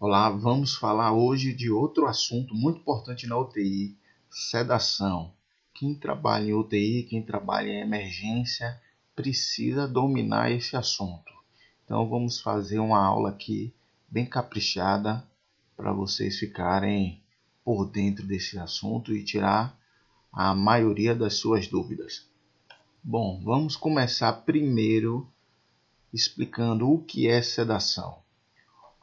Olá, vamos falar hoje de outro assunto muito importante na UTI, sedação. Quem trabalha em UTI, quem trabalha em emergência, precisa dominar esse assunto. Então vamos fazer uma aula aqui bem caprichada para vocês ficarem por dentro desse assunto e tirar a maioria das suas dúvidas. Bom, vamos começar primeiro explicando o que é sedação.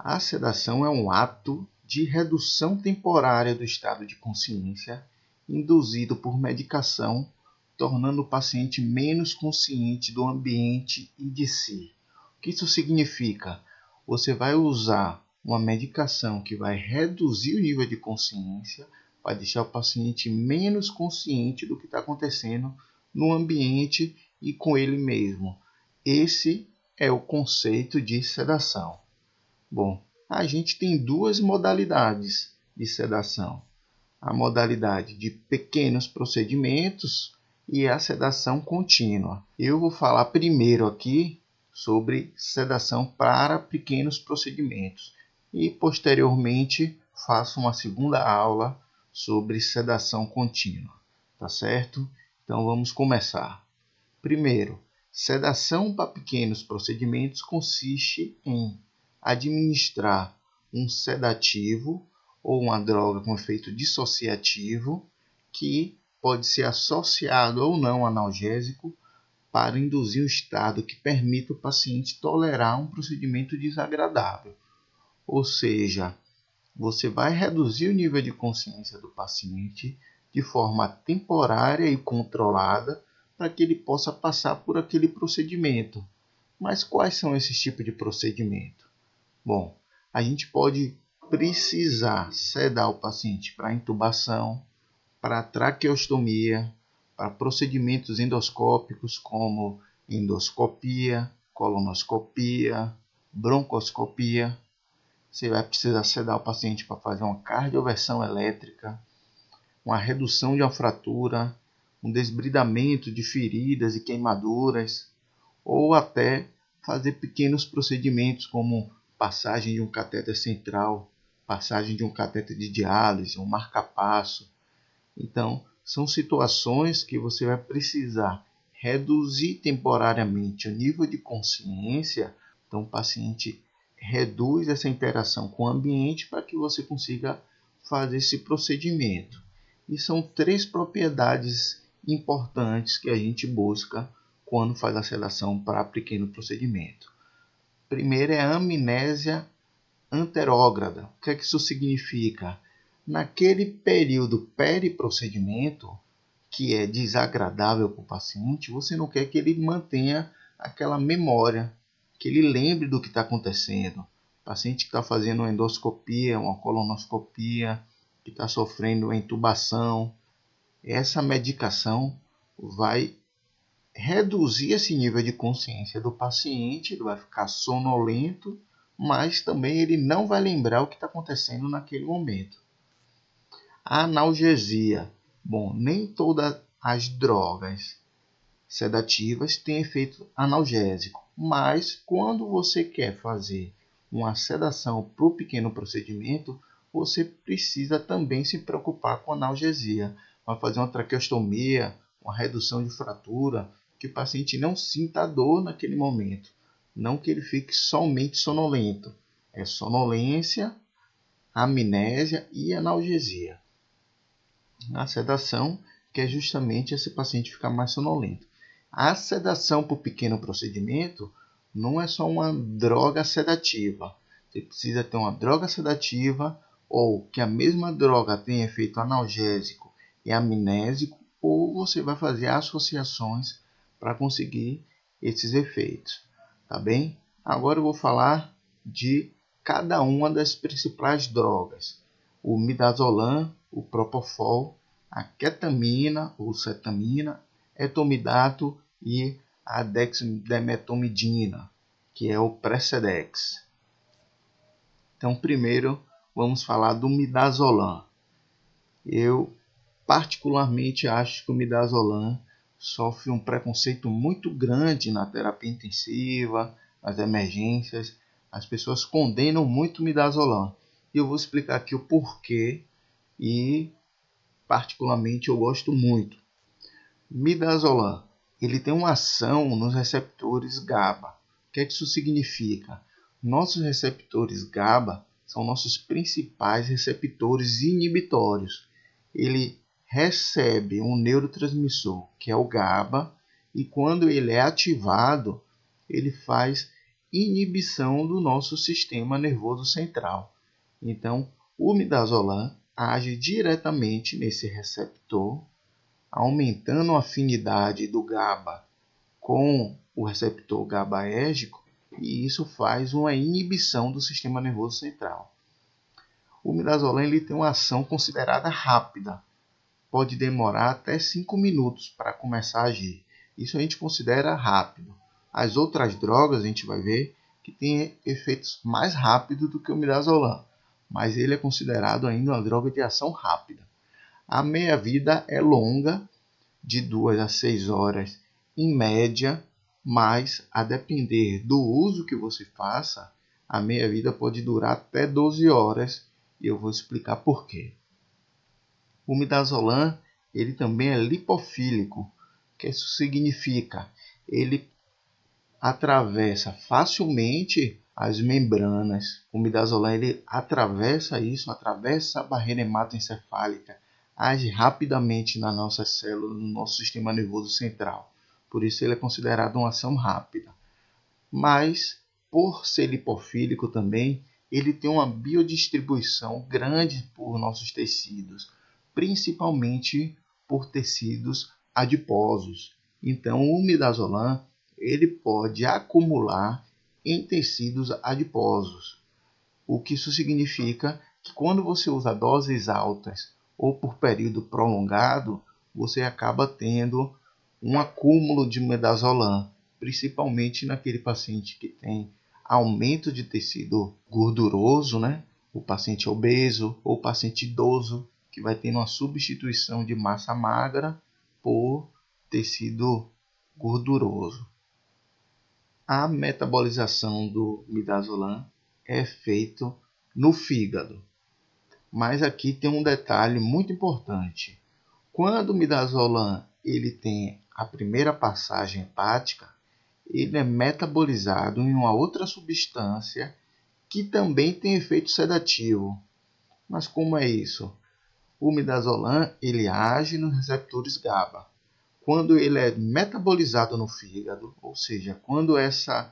A sedação é um ato de redução temporária do estado de consciência induzido por medicação, tornando o paciente menos consciente do ambiente e de si. O que isso significa? Você vai usar uma medicação que vai reduzir o nível de consciência, vai deixar o paciente menos consciente do que está acontecendo no ambiente e com ele mesmo. Esse é o conceito de sedação. Bom, a gente tem duas modalidades de sedação. A modalidade de pequenos procedimentos e a sedação contínua. Eu vou falar primeiro aqui sobre sedação para pequenos procedimentos e posteriormente faço uma segunda aula sobre sedação contínua, tá certo? Então vamos começar. Primeiro, sedação para pequenos procedimentos consiste em administrar um sedativo ou uma droga com efeito dissociativo que pode ser associado ou não analgésico para induzir um estado que permita o paciente tolerar um procedimento desagradável. Ou seja, você vai reduzir o nível de consciência do paciente de forma temporária e controlada para que ele possa passar por aquele procedimento. Mas quais são esses tipos de procedimento? Bom, a gente pode precisar sedar o paciente para intubação, para traqueostomia, para procedimentos endoscópicos como endoscopia, colonoscopia, broncoscopia. Você vai precisar sedar o paciente para fazer uma cardioversão elétrica, uma redução de uma fratura, um desbridamento de feridas e queimaduras, ou até fazer pequenos procedimentos como passagem de um catéter central, passagem de um catéter de diálise, um marca-passo. Então, são situações que você vai precisar reduzir temporariamente o nível de consciência. Então, o paciente reduz essa interação com o ambiente para que você consiga fazer esse procedimento. E são 3 propriedades importantes que a gente busca quando faz a sedação para pequeno procedimento. Primeiro é a amnésia anterógrada. O que é que isso significa? Naquele período peri-procedimento, que é desagradável para o paciente, você não quer que ele mantenha aquela memória, que ele lembre do que está acontecendo. O paciente que está fazendo uma endoscopia, uma colonoscopia, que está sofrendo uma intubação, essa medicação vai reduzir esse nível de consciência do paciente, ele vai ficar sonolento, mas também ele não vai lembrar o que está acontecendo naquele momento. A analgesia. Bom, nem todas as drogas sedativas têm efeito analgésico, mas quando você quer fazer uma sedação para o pequeno procedimento, você precisa também se preocupar com analgesia. Vai fazer uma traqueostomia, uma redução de fratura, que o paciente não sinta dor naquele momento, não que ele fique somente sonolento. É sonolência, amnésia e analgesia. A sedação, que é justamente esse paciente ficar mais sonolento. A sedação por pequeno procedimento não é só uma droga sedativa. Você precisa ter uma droga sedativa ou que a mesma droga tenha efeito analgésico e amnésico, ou você vai fazer associações para conseguir esses efeitos, tá bem? Agora eu vou falar de cada uma das principais drogas. O midazolam, o propofol, a ketamina ou cetamina, etomidato e a dexmedetomidina, que é o Precedex. Então, primeiro vamos falar do midazolam. Eu particularmente acho que o midazolam sofre um preconceito muito grande na terapia intensiva, nas emergências. As pessoas condenam muito o midazolam. e eu vou explicar aqui o porquê e particularmente eu gosto muito. Midazolam, ele tem uma ação nos receptores GABA. O que é que isso significa? Nossos receptores GABA são nossos principais receptores inibitórios. Ele recebe um neurotransmissor, que é o GABA, e quando ele é ativado, ele faz inibição do nosso sistema nervoso central. Então, o midazolam age diretamente nesse receptor, aumentando a afinidade do GABA com o receptor GABAérgico, e isso faz uma inibição do sistema nervoso central. O midazolam ele tem uma ação considerada rápida, pode demorar até 5 minutos para começar a agir. Isso a gente considera rápido. As outras drogas a gente vai ver que tem efeitos mais rápidos do que o midazolam, mas ele é considerado ainda uma droga de ação rápida. A meia-vida é longa, de 2 a 6 horas em média, mas a depender do uso que você faça, a meia-vida pode durar até 12 horas e eu vou explicar por quê. O midazolam ele também é lipofílico. O que isso significa? Ele atravessa facilmente as membranas. O midazolam ele atravessa a barreira hematoencefálica, age rapidamente nas nossas células, no nosso sistema nervoso central. Por isso ele é considerado uma ação rápida. Mas, por ser lipofílico também, ele tem uma biodistribuição grande por nossos tecidos, principalmente por tecidos adiposos. Então, o midazolam ele pode acumular em tecidos adiposos. O que isso significa que quando você usa doses altas ou por período prolongado, você acaba tendo um acúmulo de midazolam, principalmente naquele paciente que tem aumento de tecido gorduroso, né? O paciente obeso ou o paciente idoso, que vai tendo uma substituição de massa magra por tecido gorduroso. A metabolização do midazolam é feita no fígado. Mas aqui tem um detalhe muito importante. Quando o midazolam ele tem a primeira passagem hepática, ele é metabolizado em uma outra substância que também tem efeito sedativo. Mas como é isso? O midazolam ele age nos receptores GABA. Quando ele é metabolizado no fígado, ou seja, quando essa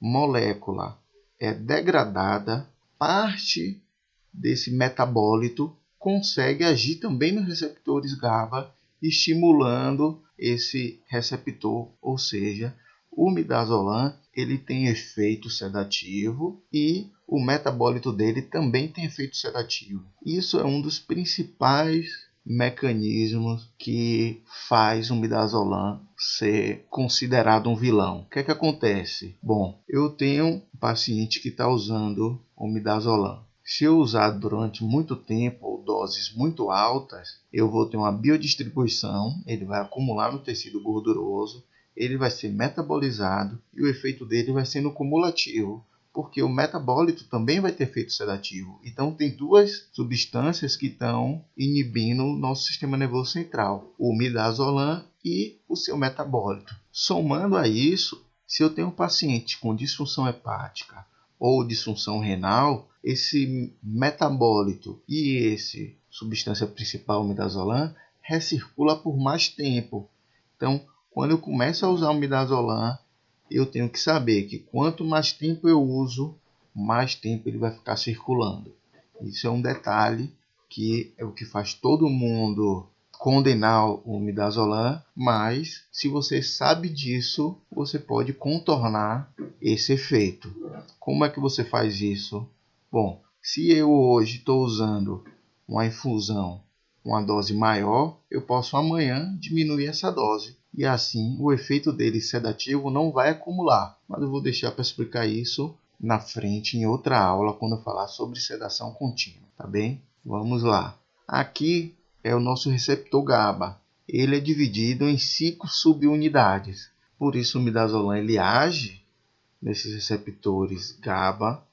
molécula é degradada, parte desse metabólito consegue agir também nos receptores GABA, estimulando esse receptor, ou seja, o midazolam ele tem efeito sedativo e o metabólito dele também tem efeito sedativo. Isso é um dos principais mecanismos que faz o midazolam ser considerado um vilão. O que é que acontece? Bom, eu tenho um paciente que está usando o midazolam. Se eu usar durante muito tempo ou doses muito altas, eu vou ter uma biodistribuição, ele vai acumular no tecido gorduroso, ele vai ser metabolizado e o efeito dele vai sendo cumulativo, porque o metabólito também vai ter efeito sedativo. Então tem duas substâncias que estão inibindo o nosso sistema nervoso central, o midazolam e o seu metabólito. Somando a isso, se eu tenho um paciente com disfunção hepática ou disfunção renal, esse metabólito e esse substância principal, o midazolam, recircula por mais tempo. Então, quando eu começo a usar o midazolam, eu tenho que saber que quanto mais tempo eu uso, mais tempo ele vai ficar circulando. Isso é um detalhe que é o que faz todo mundo condenar o midazolam, mas se você sabe disso, você pode contornar esse efeito. Como é que você faz isso? Bom, se eu hoje estou usando uma infusão, uma dose maior, eu posso amanhã diminuir essa dose. E assim o efeito dele sedativo não vai acumular. Mas eu vou deixar para explicar isso na frente em outra aula quando eu falar sobre sedação contínua, tá bem? Vamos lá. Aqui é o nosso receptor GABA. Ele é dividido em 5 subunidades. Por isso o midazolam ele age nesses receptores GABA,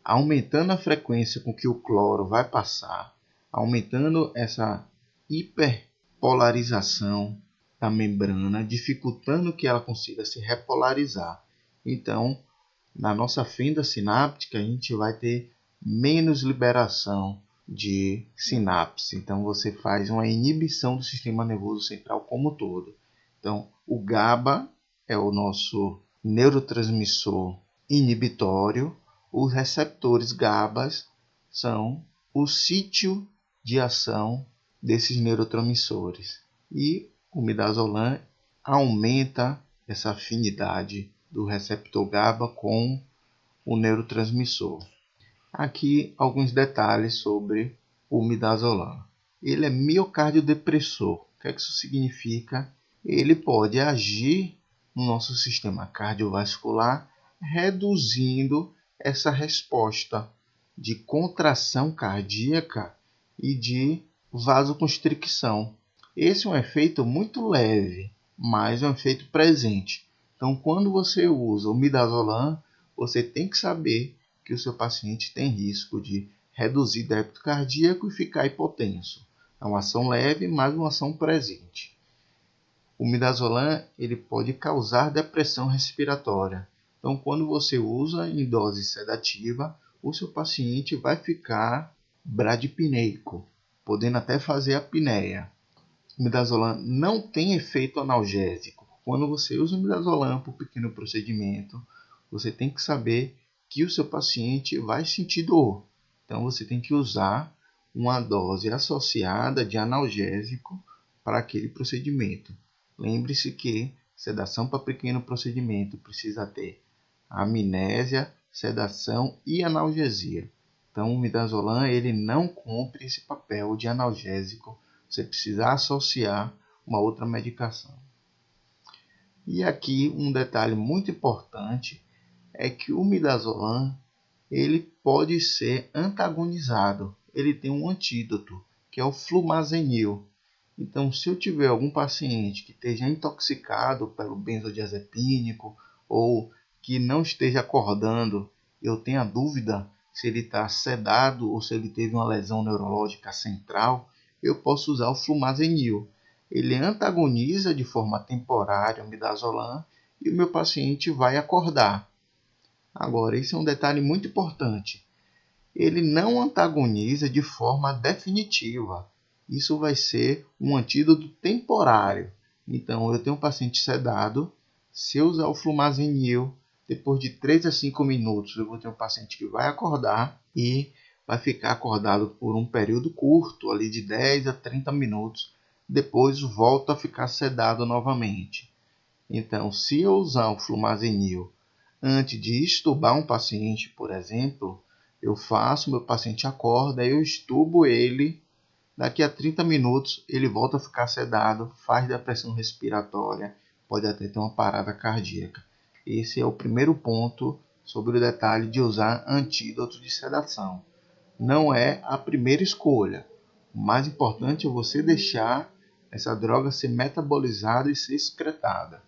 aumentando a frequência com que o cloro vai passar, aumentando essa hiperpolarização da membrana, dificultando que ela consiga se repolarizar. Então, na nossa fenda sináptica, a gente vai ter menos liberação de sinapse. Então, você faz uma inibição do sistema nervoso central como um todo. Então, o GABA é o nosso neurotransmissor inibitório. Os receptores GABAs são o sítio de ação desses neurotransmissores. E o midazolam aumenta essa afinidade do receptor GABA com o neurotransmissor. Aqui alguns detalhes sobre o midazolam. Ele é miocardiodepressor. O que isso significa? Ele pode agir no nosso sistema cardiovascular, reduzindo essa resposta de contração cardíaca e de vasoconstricção. Esse é um efeito muito leve, mas é um efeito presente. Então, quando você usa o midazolam, você tem que saber que o seu paciente tem risco de reduzir débito cardíaco e ficar hipotenso. É uma ação leve, mas uma ação presente. O midazolam ele pode causar depressão respiratória. Então, quando você usa em dose sedativa, o seu paciente vai ficar bradipneico, podendo até fazer apneia. O midazolam não tem efeito analgésico. Quando você usa o midazolam para um pequeno procedimento, você tem que saber que o seu paciente vai sentir dor. Então, você tem que usar uma dose associada de analgésico para aquele procedimento. Lembre-se que sedação para pequeno procedimento precisa ter amnésia, sedação e analgesia. Então, o midazolam ele não cumpre esse papel de analgésico. Você precisa associar uma outra medicação. E aqui um detalhe muito importante é que o midazolam ele pode ser antagonizado. Ele tem um antídoto, que é o flumazenil. Então, se eu tiver algum paciente que esteja intoxicado pelo benzodiazepínico ou que não esteja acordando, eu tenho a dúvida se ele está sedado ou se ele teve uma lesão neurológica central, eu posso usar o flumazenil. Ele antagoniza de forma temporária o midazolam e o meu paciente vai acordar. Agora, esse é um detalhe muito importante. Ele não antagoniza de forma definitiva. Isso vai ser um antídoto temporário. Então, eu tenho um paciente sedado. Se eu usar o flumazenil, depois de 3 a 5 minutos, eu vou ter um paciente que vai acordar e vai ficar acordado por um período curto, ali de 10 a 30 minutos. Depois, volta a ficar sedado novamente. Então, se eu usar o flumazenil antes de extubar um paciente, por exemplo, eu faço, meu paciente acorda, eu extubo ele, daqui a 30 minutos ele volta a ficar sedado, faz depressão respiratória, pode até ter uma parada cardíaca. Esse é o primeiro ponto sobre o detalhe de usar antídoto de sedação. Não é a primeira escolha. O mais importante é você deixar essa droga ser metabolizada e ser excretada.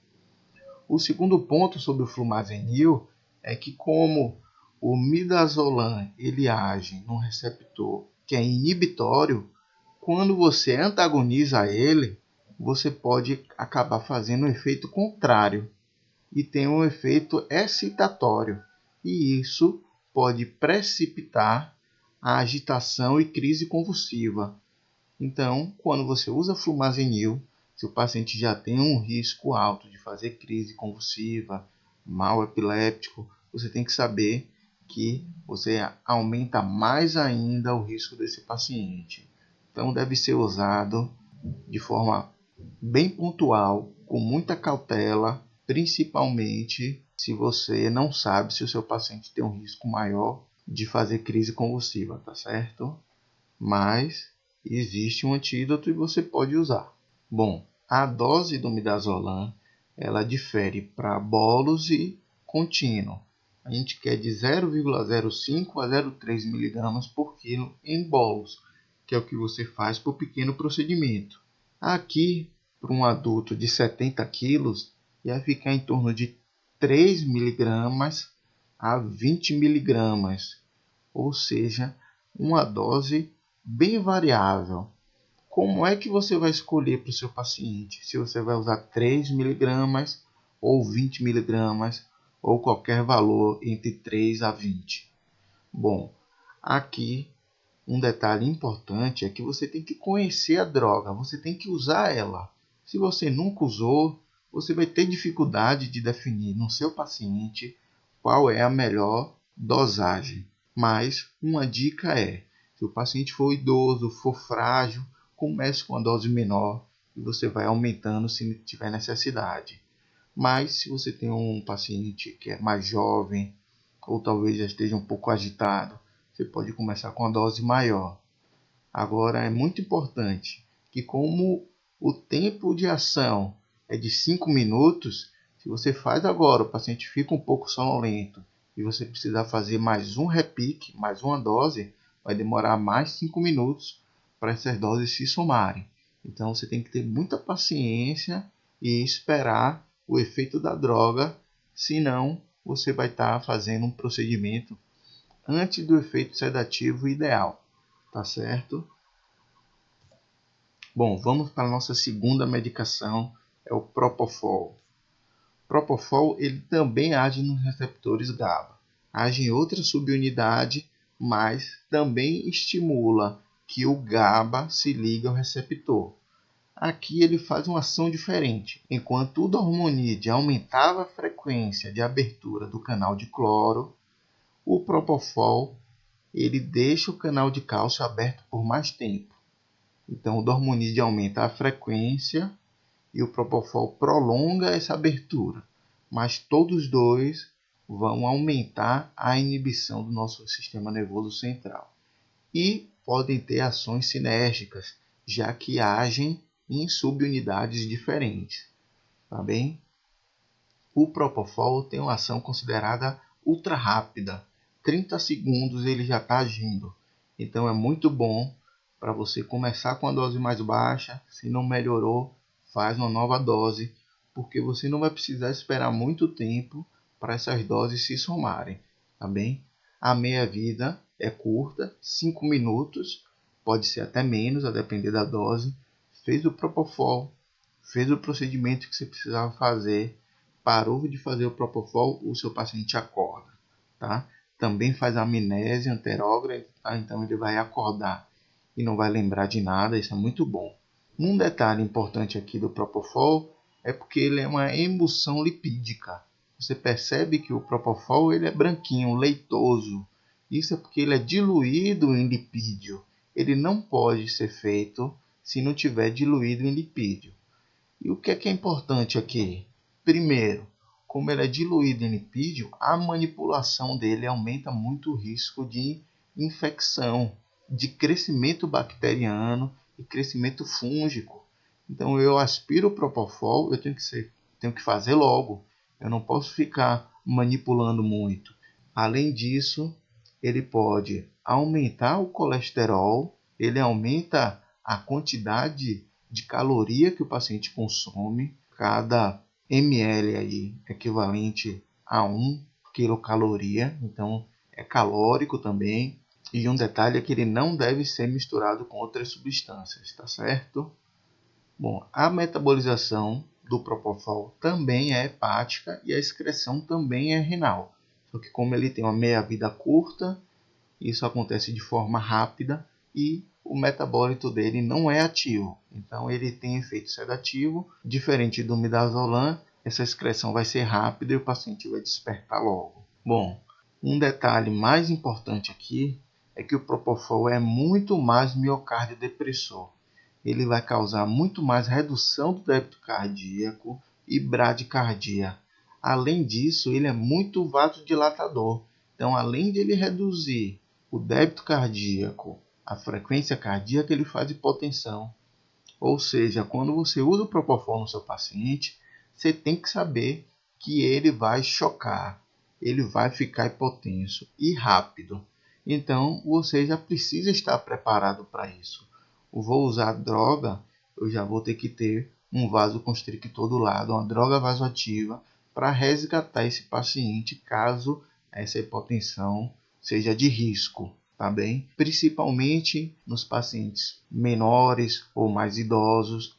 O segundo ponto sobre o flumazenil é que como o midazolam ele age num receptor que é inibitório, quando você antagoniza ele, você pode acabar fazendo um efeito contrário e tem um efeito excitatório. E isso pode precipitar a agitação e crise convulsiva. Então, quando você usa flumazenil, se o paciente já tem um risco alto de fazer crise convulsiva, mal epiléptico, você tem que saber que você aumenta mais ainda o risco desse paciente. Então, deve ser usado de forma bem pontual, com muita cautela, principalmente se você não sabe se o seu paciente tem um risco maior de fazer crise convulsiva, tá certo? Mas existe um antídoto e você pode usar. Bom, a dose do midazolam ela difere para bolos e contínuo. A gente quer de 0,05 a 0,3 mg por quilo em bolos, que é o que você faz para o pequeno procedimento. Aqui, para um adulto de 70 quilos, ia ficar em torno de 3 mg a 20 mg ou seja, uma dose bem variável. Como é que você vai escolher para o seu paciente? Se você vai usar 3 miligramas ou 20 miligramas ou qualquer valor entre 3 a 20? Bom, aqui um detalhe importante é que você tem que conhecer a droga, você tem que usar ela. Se você nunca usou, você vai ter dificuldade de definir no seu paciente qual é a melhor dosagem. Mas uma dica é, se o paciente for idoso, for frágil, comece com a dose menor e você vai aumentando se tiver necessidade. Mas se você tem um paciente que é mais jovem ou talvez já esteja um pouco agitado, você pode começar com a dose maior. Agora é muito importante que, como o tempo de ação é de 5 minutos, se você faz agora, o paciente fica um pouco sonolento e você precisar fazer mais um repique, mais uma dose, vai demorar mais 5 minutos para essas doses se somarem. Então você tem que ter muita paciência e esperar o efeito da droga, senão você vai estar fazendo um procedimento antes do efeito sedativo ideal, tá certo? Bom, vamos para a nossa segunda medicação, é o Propofol. Propofol ele também age nos receptores GABA, age em outra subunidade, mas também estimula que o GABA se ligue ao receptor. Aqui ele faz uma ação diferente. Enquanto o Dormonide aumentava a frequência de abertura do canal de cloro, o Propofol ele deixa o canal de cálcio aberto por mais tempo. Então o Dormonide aumenta a frequência e o Propofol prolonga essa abertura. Mas todos os dois vão aumentar a inibição do nosso sistema nervoso central. E podem ter ações sinérgicas, já que agem em subunidades diferentes. Tá bem? O Propofol tem uma ação considerada ultra rápida. 30 segundos ele já está agindo. Então é muito bom para você começar com a dose mais baixa. Se não melhorou, faz uma nova dose, porque você não vai precisar esperar muito tempo para essas doses se somarem. Tá bem? A meia-vida é curta, 5 minutos, pode ser até menos, a depender da dose. Fez o Propofol, fez o procedimento que você precisava fazer, parou de fazer o Propofol, o seu paciente acorda, tá? Também faz amnésia anterógrada, tá? Então ele vai acordar e não vai lembrar de nada, isso é muito bom. Um detalhe importante aqui do Propofol é porque ele é uma emulsão lipídica. Você percebe que o Propofol ele é branquinho, leitoso. Isso é porque ele é diluído em lipídio. Ele não pode ser feito se não tiver diluído em lipídio. E o que é importante aqui? Primeiro, como ele é diluído em lipídio, a manipulação dele aumenta muito o risco de infecção, de crescimento bacteriano e crescimento fúngico. Então eu aspiro o Propofol, eu tenho que fazer logo. Eu não posso ficar manipulando muito. Além disso, ele pode aumentar o colesterol, ele aumenta a quantidade de caloria que o paciente consome. Cada ml aí equivalente a 1 quilocaloria, então é calórico também. E um detalhe é que ele não deve ser misturado com outras substâncias, tá certo? Bom, a metabolização do Propofol também é hepática e a excreção também é renal. Só que como ele tem uma meia-vida curta, isso acontece de forma rápida e o metabólito dele não é ativo. Então ele tem efeito sedativo, diferente do midazolam, essa excreção vai ser rápida e o paciente vai despertar logo. Bom, um detalhe mais importante aqui é que o Propofol é muito mais miocárdio depressor. Ele vai causar muito mais redução do débito cardíaco e bradicardia. Além disso, ele é muito vasodilatador. Então, além de ele reduzir o débito cardíaco, a frequência cardíaca, ele faz hipotensão. Ou seja, quando você usa o Propofol no seu paciente, você tem que saber que ele vai chocar, ele vai ficar hipotenso e rápido. Então, você já precisa estar preparado para isso. Eu vou usar droga, eu já vou ter que ter um vasoconstrictor do lado, uma droga vasoativa, para resgatar esse paciente caso essa hipotensão seja de risco, tá bem? Principalmente nos pacientes menores ou mais idosos,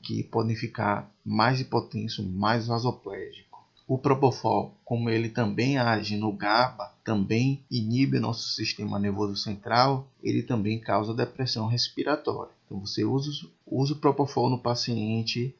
que podem ficar mais hipotenso, mais vasoplégico. O Propofol, como ele também age no GABA, também inibe nosso sistema nervoso central, ele também causa depressão respiratória. Então você usa o Propofol no paciente,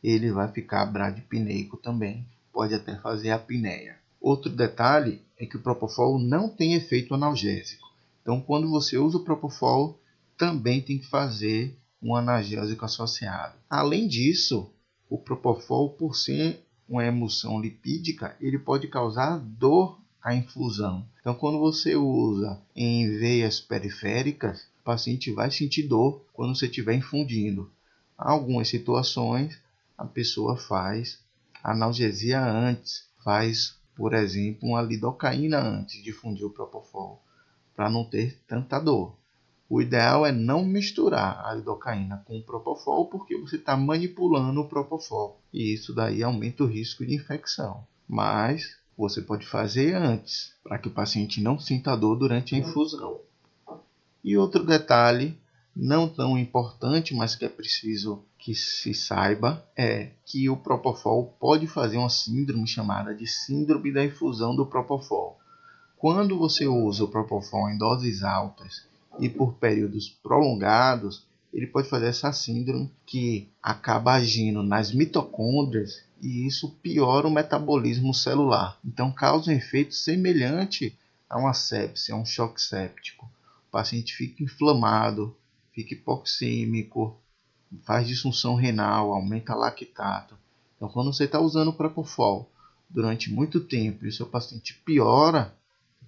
ele vai ficar bradipneico também, pode até fazer apneia. Outro detalhe é que o Propofol não tem efeito analgésico. Então quando você usa o Propofol, também tem que fazer um analgésico associado. Além disso, o Propofol, por ser uma emulsão lipídica, ele pode causar dor à infusão. Então, quando você usa em veias periféricas, o paciente vai sentir dor quando você estiver infundindo. Em algumas situações, a pessoa faz analgesia antes, faz, por exemplo, uma lidocaína antes de fundir o Propofol, para não ter tanta dor. O ideal é não misturar a lidocaína com o Propofol, porque você está manipulando o Propofol. E isso daí aumenta o risco de infecção. Mas você pode fazer antes, para que o paciente não sinta dor durante a infusão. E outro detalhe, não tão importante, mas que é preciso que se saiba, é que o Propofol pode fazer uma síndrome chamada de síndrome da infusão do Propofol. Quando você usa o Propofol em doses altas e por períodos prolongados, ele pode fazer essa síndrome que acaba agindo nas mitocôndrias e isso piora o metabolismo celular. Então causa um efeito semelhante a uma sepse, a um choque séptico. O paciente fica inflamado, fica hipoxêmico, faz disfunção renal, aumenta lactato. Então quando você está usando o Propofol durante muito tempo e o seu paciente piora,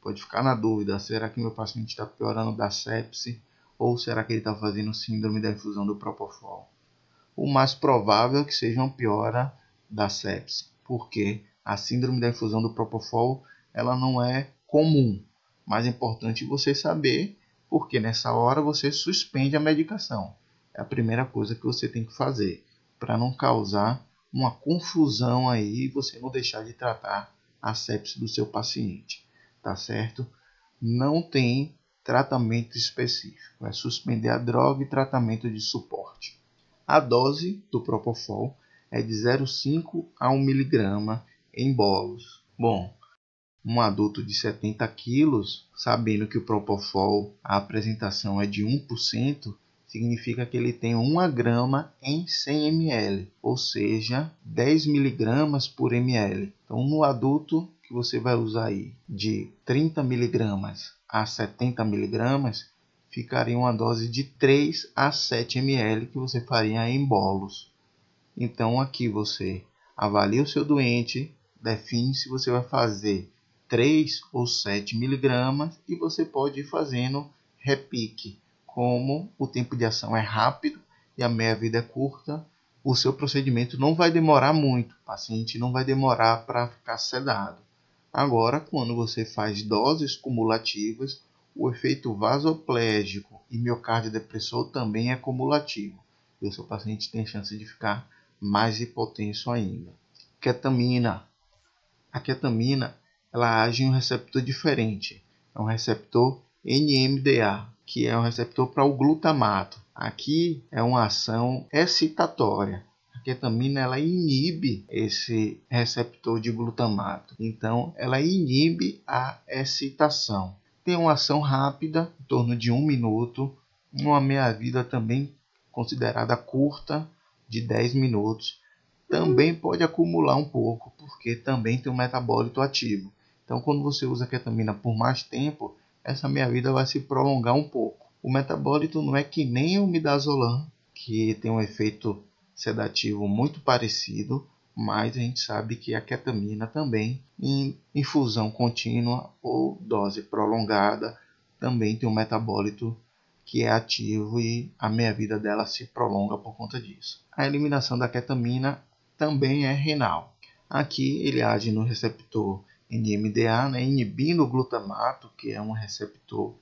pode ficar na dúvida, será que meu paciente está piorando da sepse ou será que ele está fazendo síndrome da infusão do Propofol? O mais provável é que seja uma piora da sepse, porque a síndrome da infusão do Propofol ela não é comum, mas é importante você saber, porque nessa hora você suspende a medicação. É a primeira coisa que você tem que fazer, para não causar uma confusão aí e você não deixar de tratar a sepse do seu paciente. Tá certo? Não tem tratamento específico, é suspender a droga e tratamento de suporte. A dose do Propofol é de 0,5 a 1 mg em bolos. Bom, um adulto de 70 quilos, sabendo que o Propofol, a apresentação é de 1%, significa que ele tem 1 grama em 100 ml, ou seja, 10 mg por ml. Então, no adulto que você vai usar aí de 30 mg a 70 mg, ficaria uma dose de 3 a 7 ml que você faria em bolos. Então, aqui você avalia o seu doente, define se você vai fazer 3 ou 7 mg e você pode ir fazendo repique. Como o tempo de ação é rápido e a meia-vida é curta, o seu procedimento não vai demorar muito, o paciente não vai demorar para ficar sedado. Agora, quando você faz doses cumulativas, o efeito vasoplégico e miocárdio depressor também é cumulativo. E o seu paciente tem chance de ficar mais hipotenso ainda. Ketamina. A ketamina ela age em um receptor diferente. É um receptor NMDA, que é um receptor para o glutamato. Aqui é uma ação excitatória. A ketamina ela inibe esse receptor de glutamato. Então, ela inibe a excitação. Tem uma ação rápida, em torno de 1 minuto, uma meia-vida também considerada curta, de 10 minutos. Também pode acumular um pouco, porque também tem um metabólito ativo. Então, quando você usa a ketamina por mais tempo, essa meia-vida vai se prolongar um pouco. O metabólito não é que nem o midazolam, que tem um efeito sedativo muito parecido, mas a gente sabe que a ketamina também, em infusão contínua ou dose prolongada, também tem um metabólito que é ativo e a meia-vida dela se prolonga por conta disso. A eliminação da ketamina também é renal. Aqui ele age no receptor NMDA, inibindo o glutamato, que é um receptor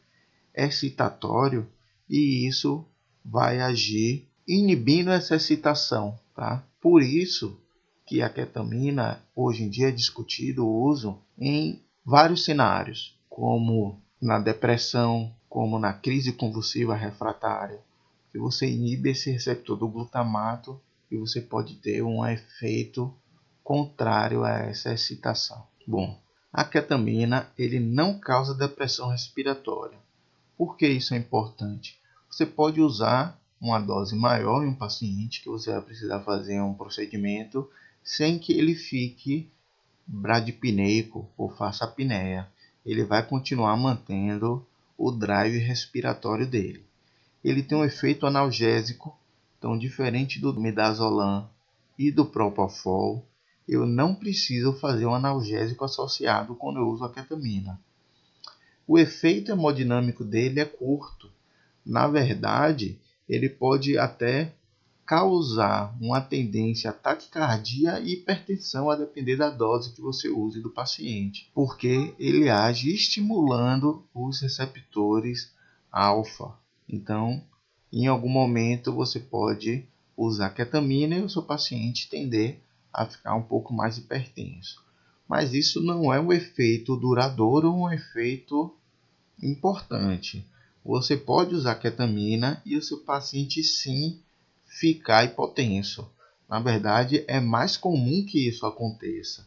excitatório, e isso vai agir inibindo essa excitação. Tá? Por isso que a ketamina hoje em dia é discutido o uso em vários cenários, como na depressão, como na crise convulsiva refratária, que você inibe esse receptor do glutamato e você pode ter um efeito contrário a essa excitação. Bom, a ketamina ele não causa depressão respiratória. Por que isso é importante? Você pode usar uma dose maior em um paciente que você vai precisar fazer um procedimento sem que ele fique bradipneico ou faça apneia. Ele vai continuar mantendo o drive respiratório dele. Ele tem um efeito analgésico, então diferente do midazolam e do propofol, eu não preciso fazer um analgésico associado quando eu uso a ketamina. O efeito hemodinâmico dele é curto. Na verdade, ele pode até causar uma tendência a taquicardia e hipertensão a depender da dose que você use do paciente, porque ele age estimulando os receptores alfa. Então, em algum momento você pode usar ketamina e o seu paciente tender a ficar um pouco mais hipertenso. Mas isso não é um efeito duradouro, um efeito importante. Você pode usar ketamina e o seu paciente sim ficar hipotenso. Na verdade, é mais comum que isso aconteça.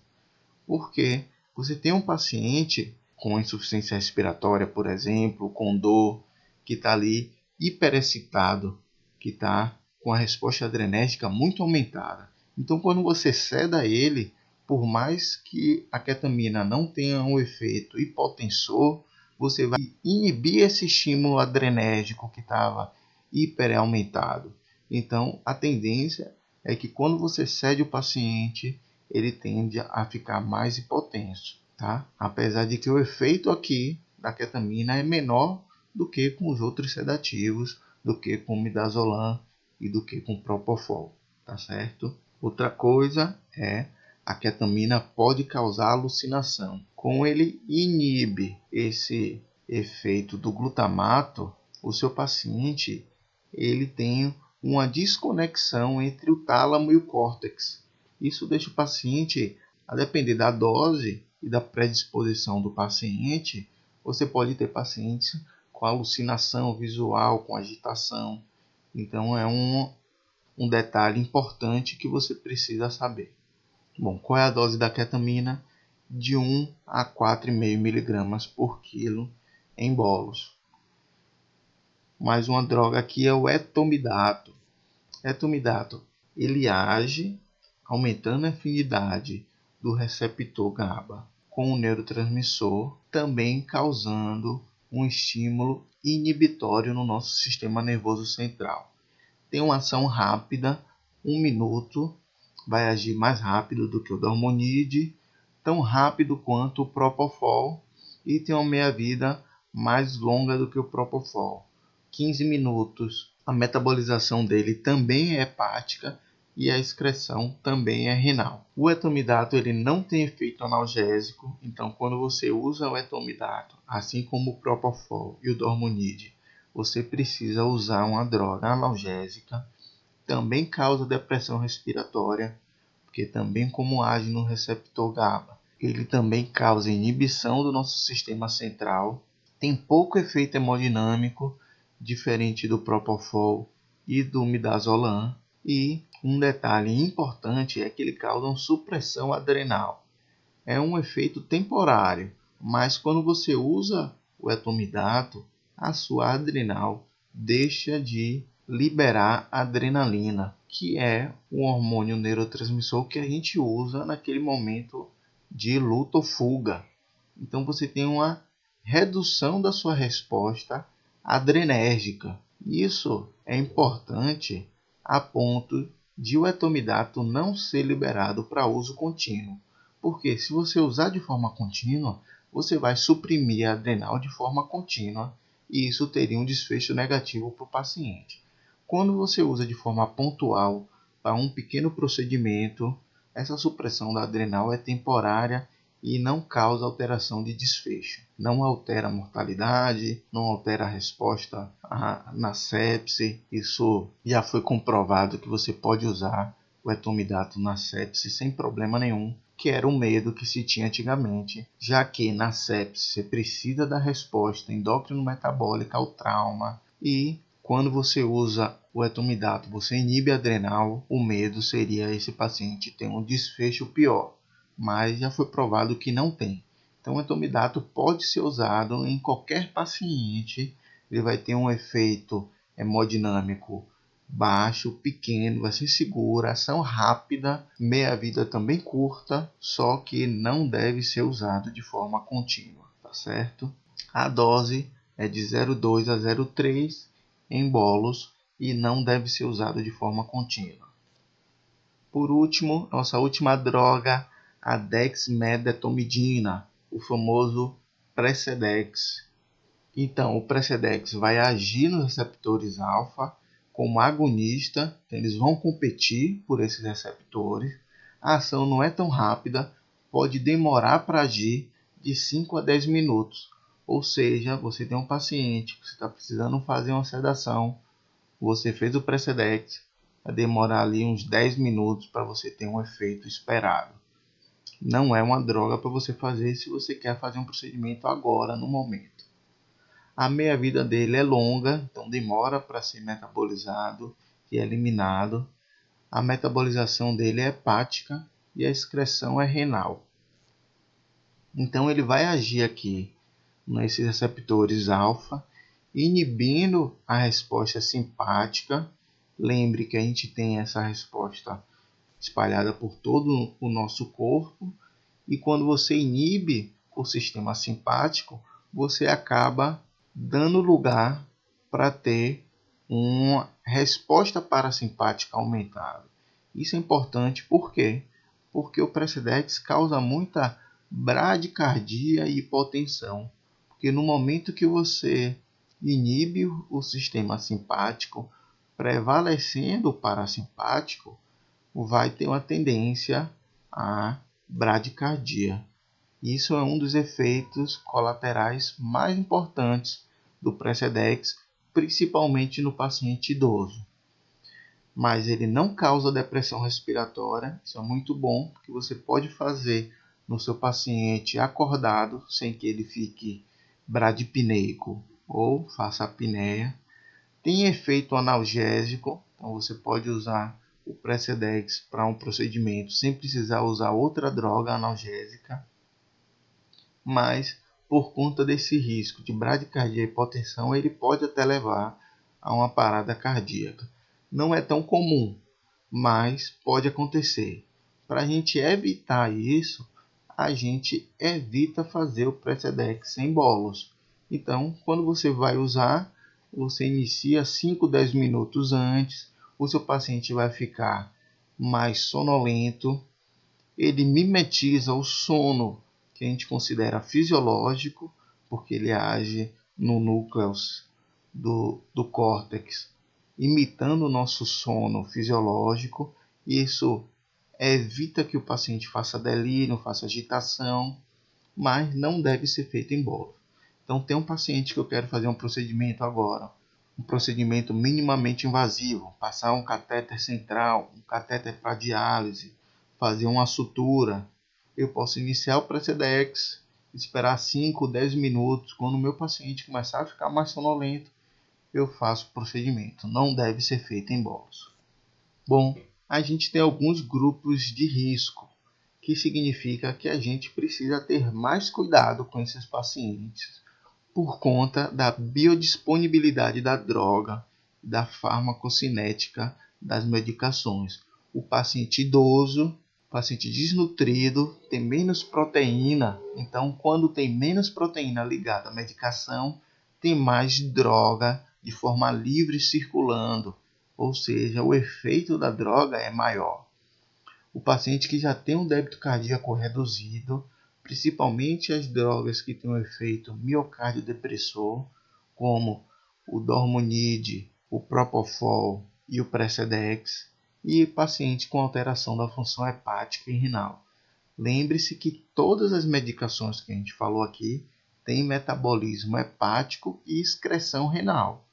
Porque você tem um paciente com insuficiência respiratória, por exemplo, com dor, que está ali hiperexcitado, que está com a resposta adrenérgica muito aumentada. Então, quando você ceda ele, por mais que a ketamina não tenha um efeito hipotensor, você vai inibir esse estímulo adrenérgico que estava hiper aumentado. Então, a tendência é que quando você cede o paciente, ele tende a ficar mais hipotenso, tá? Apesar de que o efeito aqui da ketamina é menor do que com os outros sedativos, do que com o midazolam e do que com o propofol, tá certo? Outra coisa é a ketamina pode causar alucinação. Como ele inibe esse efeito do glutamato, o seu paciente ele tem uma desconexão entre o tálamo e o córtex. Isso deixa o paciente, a depender da dose e da predisposição do paciente, você pode ter pacientes com alucinação visual, com agitação. Então é um detalhe importante que você precisa saber. Bom, qual é a dose da ketamina? De 1 a 4,5 mg por quilo em bolos. Mais uma droga aqui é o etomidato. Etomidato, ele age aumentando a afinidade do receptor GABA com o neurotransmissor, também causando um estímulo inibitório no nosso sistema nervoso central. Tem uma ação rápida, 1 minuto, vai agir mais rápido do que o dormonide, tão rápido quanto o propofol, e tem uma meia-vida mais longa do que o propofol, 15 minutos. A metabolização dele também é hepática e a excreção também é renal. O etomidato ele não tem efeito analgésico, então quando você usa o etomidato, assim como o propofol e o dormonide, você precisa usar uma droga analgésica. Também causa depressão respiratória, porque também como age no receptor GABA, ele também causa inibição do nosso sistema central, tem pouco efeito hemodinâmico, diferente do propofol e do midazolam, e um detalhe importante é que ele causa supressão adrenal. É um efeito temporário, mas quando você usa o etomidato, a sua adrenal deixa de liberar adrenalina, que é um hormônio neurotransmissor que a gente usa naquele momento de luta ou fuga. Então você tem uma redução da sua resposta adrenérgica. Isso é importante a ponto de o etomidato não ser liberado para uso contínuo. Porque se você usar de forma contínua, você vai suprimir a adrenal de forma contínua e isso teria um desfecho negativo para o paciente. Quando você usa de forma pontual para um pequeno procedimento, essa supressão da adrenal é temporária e não causa alteração de desfecho. Não altera a mortalidade, não altera a resposta na sepse. Isso já foi comprovado que você pode usar o etomidato na sepse sem problema nenhum, que era o medo que se tinha antigamente, já que na sepse você precisa da resposta endócrino-metabólica ao trauma e quando você usa o etomidato, você inibe a adrenal, o medo seria esse paciente ter um desfecho pior, mas já foi provado que não tem. Então o etomidato pode ser usado em qualquer paciente, ele vai ter um efeito hemodinâmico baixo, pequeno, vai ser seguro, ação rápida, meia-vida também curta, só que não deve ser usado de forma contínua, tá certo? A dose é de 0,2 a 0,3 em bolos e não deve ser usado de forma contínua. Por último, nossa última droga, a dexmedetomidina, o famoso Precedex. Então, o Precedex vai agir nos receptores alfa como agonista, então eles vão competir por esses receptores. A ação não é tão rápida, pode demorar para agir de 5 a 10 minutos. Ou seja, você tem um paciente que você está precisando fazer uma sedação, você fez o Precedex, vai demorar ali uns 10 minutos para você ter um efeito esperado. Não é uma droga para você fazer se você quer fazer um procedimento agora, no momento. A meia-vida dele é longa, então demora para ser metabolizado e eliminado. A metabolização dele é hepática e a excreção é renal. Então ele vai agir aqui nesses receptores alfa, inibindo a resposta simpática. Lembre que a gente tem essa resposta espalhada por todo o nosso corpo. E quando você inibe o sistema simpático, você acaba dando lugar para ter uma resposta parasimpática aumentada. Isso é importante por quê? Porque o Precedex causa muita bradicardia e hipotensão. Porque no momento que você inibe o sistema simpático, prevalecendo o parasimpático, vai ter uma tendência à bradicardia. Isso é um dos efeitos colaterais mais importantes do Precedex, principalmente no paciente idoso. Mas ele não causa depressão respiratória, isso é muito bom, porque você pode fazer no seu paciente acordado, sem que ele fique bradipneico ou faça apneia. Tem efeito analgésico, então você pode usar o Precedex para um procedimento sem precisar usar outra droga analgésica. Mas por conta desse risco de bradicardia e hipotensão, ele pode até levar a uma parada cardíaca. Não é tão comum, mas pode acontecer. Para a gente evitar isso, a gente evita fazer o Precedex sem bolos. Então, quando você vai usar, você inicia 5, 10 minutos antes, o seu paciente vai ficar mais sonolento, ele mimetiza o sono que a gente considera fisiológico, porque ele age no núcleo do córtex, imitando o nosso sono fisiológico. Isso evita que o paciente faça delírio, faça agitação, mas não deve ser feito em bolo. Então, tem um paciente que eu quero fazer um procedimento agora, um procedimento minimamente invasivo, passar um catéter central, um catéter para diálise, fazer uma sutura. Eu posso iniciar o Precedex, esperar 5, 10 minutos. Quando o meu paciente começar a ficar mais sonolento, eu faço o procedimento. Não deve ser feito em bolos. Bom, a gente tem alguns grupos de risco, que significa que a gente precisa ter mais cuidado com esses pacientes por conta da biodisponibilidade da droga, da farmacocinética das medicações. O paciente idoso, paciente desnutrido, tem menos proteína. Então, quando tem menos proteína ligada à medicação, tem mais droga de forma livre circulando. Ou seja, o efeito da droga é maior. O paciente que já tem um débito cardíaco reduzido, principalmente as drogas que têm um efeito miocardiodepressor, como o Dormonide, o Propofol e o Precedex, e paciente com alteração da função hepática e renal. Lembre-se que todas as medicações que a gente falou aqui têm metabolismo hepático e excreção renal.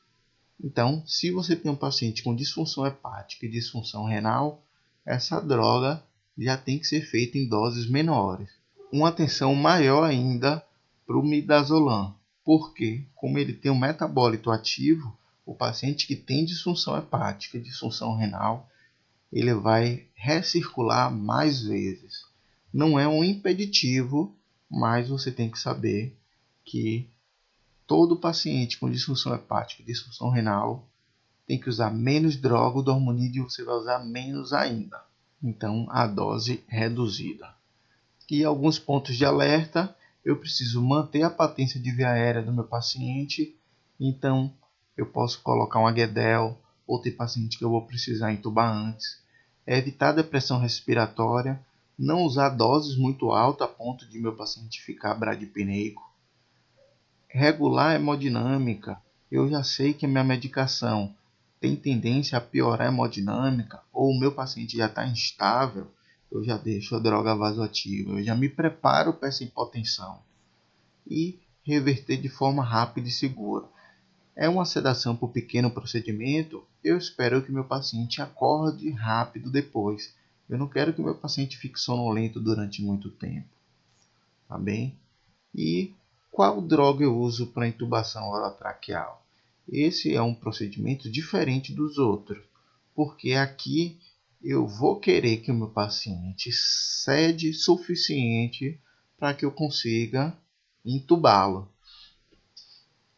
Então, se você tem um paciente com disfunção hepática e disfunção renal, essa droga já tem que ser feita em doses menores. Uma atenção maior ainda para o midazolam, porque, como ele tem um metabólito ativo, o paciente que tem disfunção hepática, disfunção renal, ele vai recircular mais vezes. Não é um impeditivo, mas você tem que saber que todo paciente com disfunção hepática e disfunção renal tem que usar menos droga, o dormonide você vai usar menos ainda. Então, a dose reduzida. E alguns pontos de alerta, eu preciso manter a patência de via aérea do meu paciente, então eu posso colocar um Agedel, ou tem paciente que eu vou precisar entubar antes. Evitar depressão respiratória, não usar doses muito altas a ponto de meu paciente ficar bradipneico. Regular a hemodinâmica, eu já sei que a minha medicação tem tendência a piorar a hemodinâmica, ou o meu paciente já está instável, eu já deixo a droga vasoativa, eu já me preparo para essa hipotensão. E reverter de forma rápida e segura. É uma sedação por pequeno procedimento, eu espero que meu paciente acorde rápido depois. Eu não quero que meu paciente fique sonolento durante muito tempo. Tá bem? E qual droga eu uso para intubação orotraqueal? Esse é um procedimento diferente dos outros, porque aqui eu vou querer que o meu paciente cede suficiente para que eu consiga intubá-lo.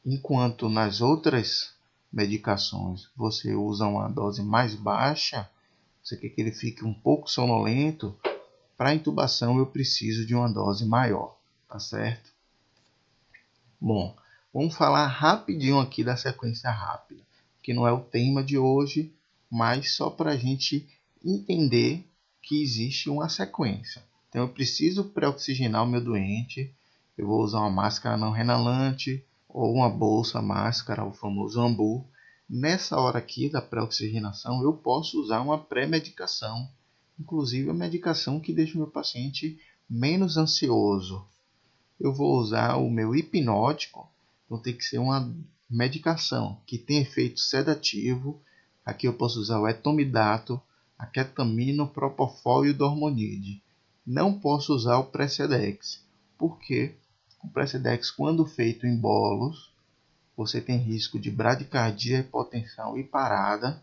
Enquanto nas outras medicações você usa uma dose mais baixa, você quer que ele fique um pouco sonolento, para intubação eu preciso de uma dose maior, tá certo? Bom, vamos falar rapidinho aqui da sequência rápida, que não é o tema de hoje, mas só para a gente entender que existe uma sequência. Então eu preciso pré-oxigenar o meu doente, eu vou usar uma máscara não renalante ou uma bolsa máscara, o famoso AMBU. Nessa hora aqui da pré-oxigenação eu posso usar uma pré-medicação, inclusive a medicação que deixa o meu paciente menos ansioso. Eu vou usar o meu hipnótico, então tem que ser uma medicação que tem efeito sedativo. Aqui eu posso usar o etomidato, a ketamina, o propofol e o dormonide. Não posso usar o Precedex, porque o Precedex, quando feito em bolos, você tem risco de bradicardia, hipotensão e parada.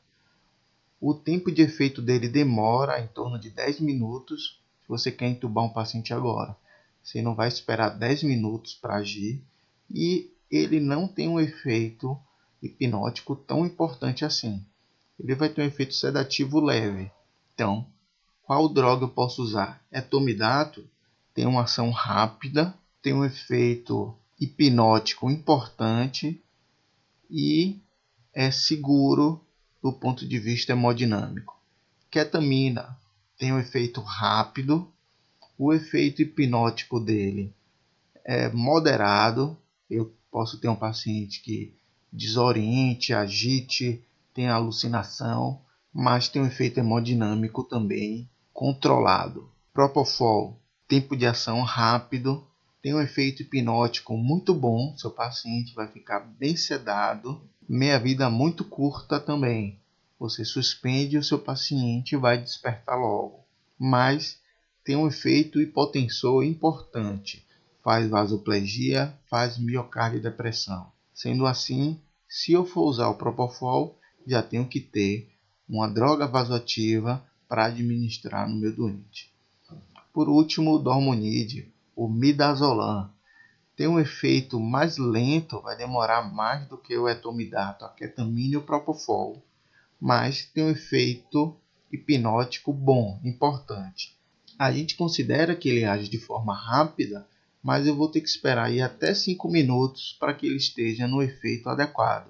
O tempo de efeito dele demora em torno de 10 minutos, se você quer entubar um paciente agora. Você não vai esperar 10 minutos para agir e ele não tem um efeito hipnótico tão importante assim. Ele vai ter um efeito sedativo leve. Então, qual droga eu posso usar? Etomidato tem uma ação rápida, tem um efeito hipnótico importante e é seguro do ponto de vista hemodinâmico. Ketamina tem um efeito rápido, o efeito hipnótico dele é moderado. Eu posso ter um paciente que desoriente, agite, tem alucinação, mas tem um efeito hemodinâmico também controlado. Propofol, tempo de ação rápido, tem um efeito hipnótico muito bom, seu paciente vai ficar bem sedado, meia-vida muito curta também. Você suspende e o seu paciente vai despertar logo. Mas tem um efeito hipotensor importante. Faz vasoplegia, faz miocardiodepressão. Sendo assim, se eu for usar o propofol, já tenho que ter uma droga vasoativa para administrar no meu doente. Por último, o dormonide, o midazolam. Tem um efeito mais lento, vai demorar mais do que o etomidato, a ketamina e o propofol, mas tem um efeito hipnótico bom, importante. A gente considera que ele age de forma rápida, mas eu vou ter que esperar aí até 5 minutos para que ele esteja no efeito adequado.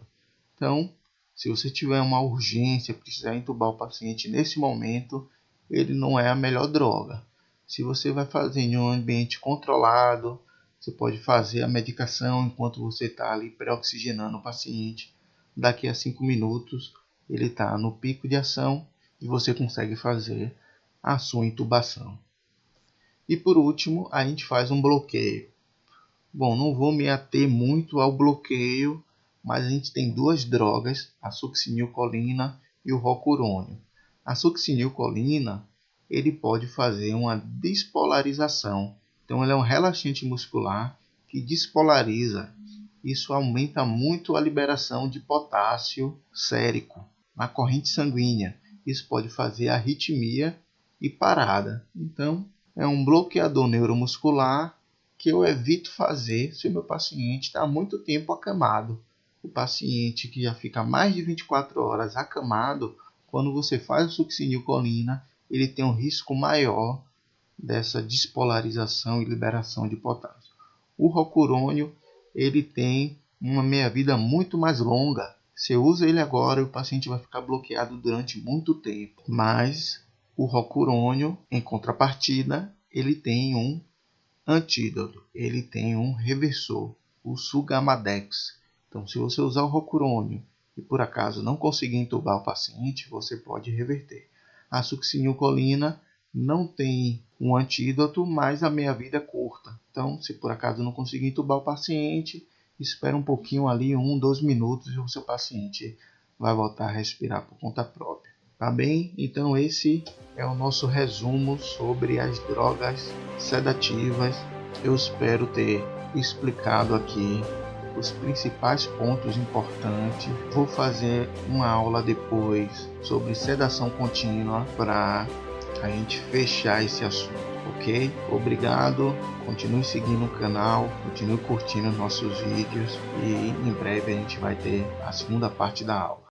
Então, se você tiver uma urgência, precisar entubar o paciente nesse momento, ele não é a melhor droga. Se você vai fazer em um ambiente controlado, você pode fazer a medicação enquanto você está ali pré-oxigenando o paciente. Daqui a 5 minutos ele está no pico de ação e você consegue fazer a sua intubação. E por último, a gente faz um bloqueio. Bom, não vou me ater muito ao bloqueio, mas a gente tem duas drogas, a succinilcolina e o rocurônio. A succinilcolina ele pode fazer uma despolarização. Então, ele é um relaxante muscular que despolariza. Isso aumenta muito a liberação de potássio sérico na corrente sanguínea. Isso pode fazer arritmia e parada. Então, é um bloqueador neuromuscular que eu evito fazer se o meu paciente está há muito tempo acamado. O paciente que já fica mais de 24 horas acamado, quando você faz o succinilcolina, ele tem um risco maior dessa despolarização e liberação de potássio. O rocurônio, ele tem uma meia-vida muito mais longa. Você usa ele agora e o paciente vai ficar bloqueado durante muito tempo. Mas o rocurônio, em contrapartida, ele tem um antídoto, ele tem um reversor, o Sugamadex. Então, se você usar o rocurônio e por acaso não conseguir entubar o paciente, você pode reverter. A succinilcolina não tem um antídoto, mas a meia-vida é curta. Então, se por acaso não conseguir entubar o paciente, espera um pouquinho ali, 2 minutos, e o seu paciente vai voltar a respirar por conta própria. Tá bem? Então esse é o nosso resumo sobre as drogas sedativas. Eu espero ter explicado aqui os principais pontos importantes. Vou fazer uma aula depois sobre sedação contínua para a gente fechar esse assunto, ok? Obrigado, continue seguindo o canal, continue curtindo nossos vídeos e em breve a gente vai ter a segunda parte da aula.